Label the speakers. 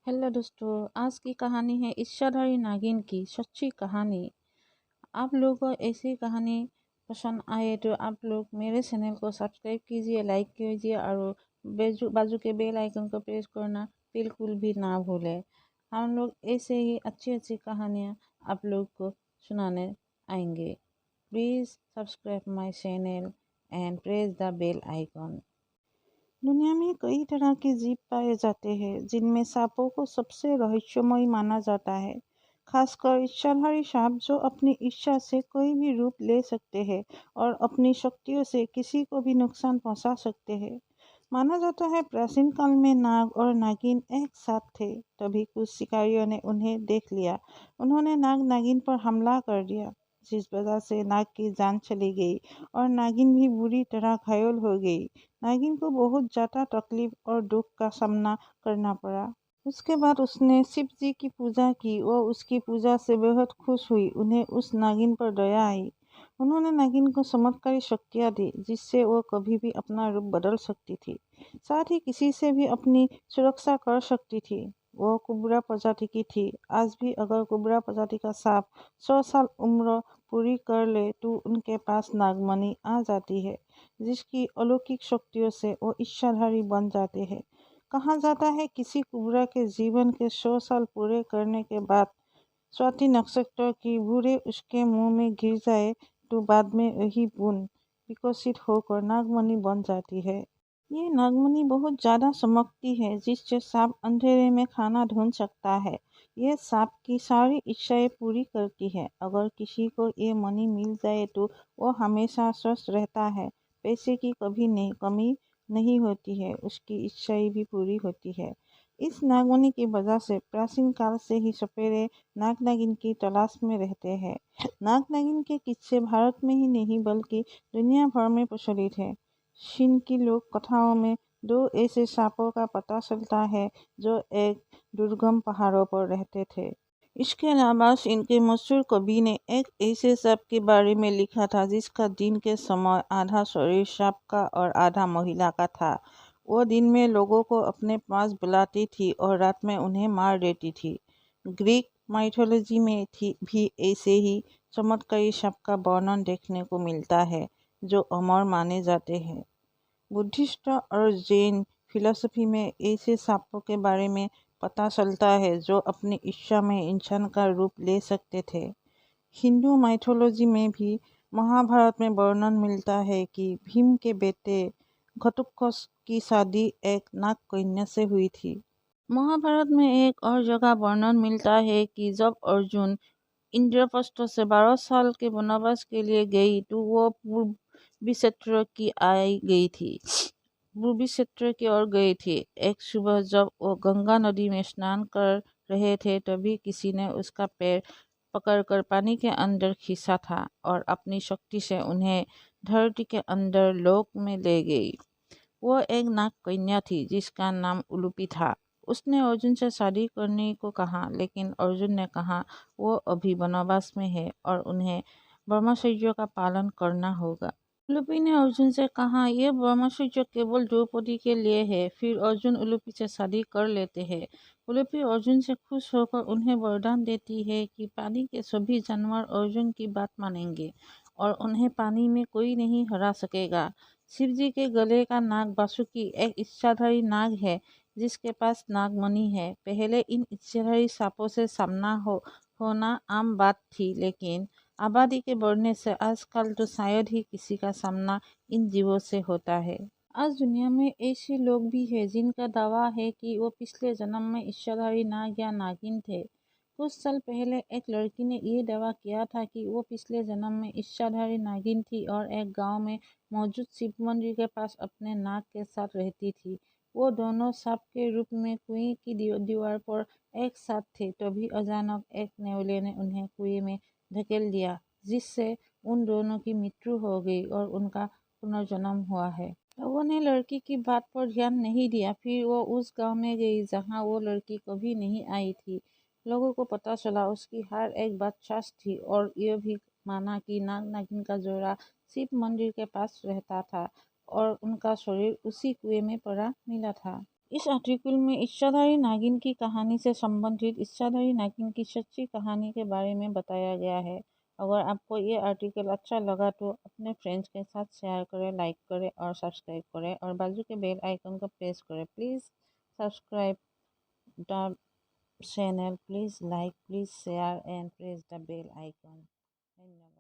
Speaker 1: Hello दोस्तों, आज की कहानी है इच्छाधारी नागिन की सच्ची कहानी। आप लोगों को ऐसी कहानी पसंद आए तो आप लोग मेरे चैनल को सब्सक्राइब कीजिए, लाइक कीजिए और बाजू के बेल आइकन को प्रेस करना बिल्कुल भी ना भूलें। हम लोग ऐसे ही अच्छी अच्छी कहानियाँ आप लोग को सुनाने आएंगे। Please subscribe my channel and press the bell icon. दुनिया में कई तरह के जीव पाए जाते हैं, जिनमें सांपों को सबसे रहस्यमय माना जाता है। खासकर इच्छाधारी सांप, जो अपनी इच्छा से कोई भी रूप ले सकते हैं और अपनी शक्तियों से किसी को भी नुकसान पहुंचा सकते हैं। माना जाता है प्राचीन काल में नाग और नागिन एक साथ थे। तभी कुछ शिकारियों ने उन्हें देख लिया। उन्होंने नाग नागिन पर हमला कर दिया, जिस वजह से नाग की जान चली गई और नागिन भी बुरी तरह घायल हो गई। नागिन को बहुत ज़्यादा तकलीफ और दुख का सामना करना पड़ा। उसके बाद उसने शिव जी की पूजा की। वो उसकी पूजा से बेहद खुश हुई। उन्हें उस नागिन पर दया आई। उन्होंने नागिन को चमत्कारी शक्तियाँ दी, जिससे वो कभी भी अपना रूप बदल सकती थी। साथ ही किसी से भी अपनी सुरक्षा कर सकती थी। वो कुबरा प्रजाति की थी। आज भी अगर कुबरा प्रजाति का सांप 100 साल उम्र पूरी कर ले तो उनके पास नागमणि आ जाती है, जिसकी अलौकिक शक्तियों से वो इच्छाधारी बन जाते हैं। कहा जाता है किसी कुबरा के जीवन के 100 साल पूरे करने के बाद स्वाति नक्षत्र की बूंदें उसके मुंह में गिर जाए तो बाद में वही बूंद विकसित होकर नागमणि बन जाती है। ये नागमणि बहुत ज्यादा चमकती है, जिससे सांप अंधेरे में खाना ढूंढ सकता है। ये सांप की सारी इच्छाएं पूरी करती है। अगर किसी को ये मणि मिल जाए तो वो हमेशा स्वस्थ रहता है। पैसे की कभी नहीं कमी नहीं होती है, उसकी इच्छाएं भी पूरी होती है। इस नागमणि की वजह से प्राचीन काल से ही सपेरे नाग नागिन की तलाश में रहते हैं। नाग नागिन के किस्से भारत में ही नहीं बल्कि दुनिया भर में प्रचलित है। चीन की लोक कथाओं में दो ऐसे सांपों का पता चलता है जो एक दुर्गम पहाड़ों पर रहते थे। इसके अलावा चीन के मशहूर कवि ने एक ऐसे सांप के बारे में लिखा था जिसका दिन के समय आधा शरीर सांप का और आधा महिला का था। वो दिन में लोगों को अपने पास बुलाती थी और रात में उन्हें मार देती थी। ग्रीक माइथोलॉजी में भी ऐसे ही चमत्कारी सांप का वर्णन देखने को मिलता है, जो अमर माने जाते हैं। बुद्धिस्ट और जैन फिलॉसफी में ऐसे सांपों के बारे में पता चलता है जो अपनी इच्छा में इंसान का रूप ले सकते थे। हिंदू माइथोलॉजी में भी महाभारत में वर्णन मिलता है कि भीम के बेटे घटोत्कच की शादी एक नाग कन्या से हुई थी। महाभारत में एक और जगह वर्णन मिलता है कि जब अर्जुन इंद्रप्रस्थ से 12 साल के वनवास के लिए गई तो वो पूर्वी क्षेत्र की आई गई थी पूर्वी क्षेत्र की ओर गई थी। एक सुबह जब वो गंगा नदी में स्नान कर रहे थे, तभी किसी ने उसका पैर पकड़कर पानी के अंदर खींचा था और अपनी शक्ति से उन्हें धरती के अंदर लोक में ले गई। वो एक नाग कन्या थी जिसका नाम उलूपी था। उसने अर्जुन से शादी करने को कहा, लेकिन अर्जुन ने कहा वो अभी वनवास में है और उन्हें ब्रह्मचर्य का पालन करना होगा। उलूपी ने अर्जुन से कहा, यह ब्रह्मचर्य केवल द्रौपदी के लिए है। फिर अर्जुन उलूपी से शादी कर लेते हैं। उलूपी अर्जुन से खुश होकर उन्हें वरदान देती है कि पानी के सभी जानवर अर्जुन की बात मानेंगे और उन्हें पानी में कोई नहीं हरा सकेगा। शिव जी के गले का नाग वासुकी एक इच्छाधारी नाग है, जिसके पास नागमणि है। पहले इन इच्छाधारी सांपों से सामना होना आम बात थी, लेकिन आबादी के बढ़ने से आजकल तो शायद ही किसी का सामना इन जीवों से होता है। आज दुनिया में ऐसे लोग भी हैं जिनका दावा है कि वो पिछले जन्म में इच्छाधारी नाग या नागिन थे। कुछ साल पहले एक लड़की ने ये दावा किया था कि वो पिछले जन्म में इच्छाधारी नागिन थी और एक गांव में मौजूद शिव मंदिर के पास अपने नाग के साथ रहती थी। वो दोनों सांप के रूप में कुएं की दीवार पर एक साथ थे। तभी अचानक एक नेवले ने उन्हें कुएं में धकेल दिया, जिससे उन दोनों की मृत्यु हो गई और उनका पुनर्जन्म हुआ है। लोगों ने लड़की की बात पर ध्यान नहीं दिया। फिर वो उस गांव में गई जहां वो लड़की कभी नहीं आई थी। लोगों को पता चला उसकी हर एक बात सच थी और ये भी माना कि नाग नागिन का जोड़ा शिव मंदिर के पास रहता था और उनका शरीर उसी कुएं में पड़ा मिला था। इस आर्टिकल में इच्छाधारी नागिन की कहानी से संबंधित इच्छाधारी नागिन की सच्ची कहानी के बारे में बताया गया है। अगर आपको ये आर्टिकल अच्छा लगा तो अपने फ्रेंड्स के साथ शेयर करें, लाइक करें और सब्सक्राइब करें और बाजू के बेल आइकन को प्रेस करें। Please subscribe the channel, please like, please share and press the bell icon. धन्यवाद।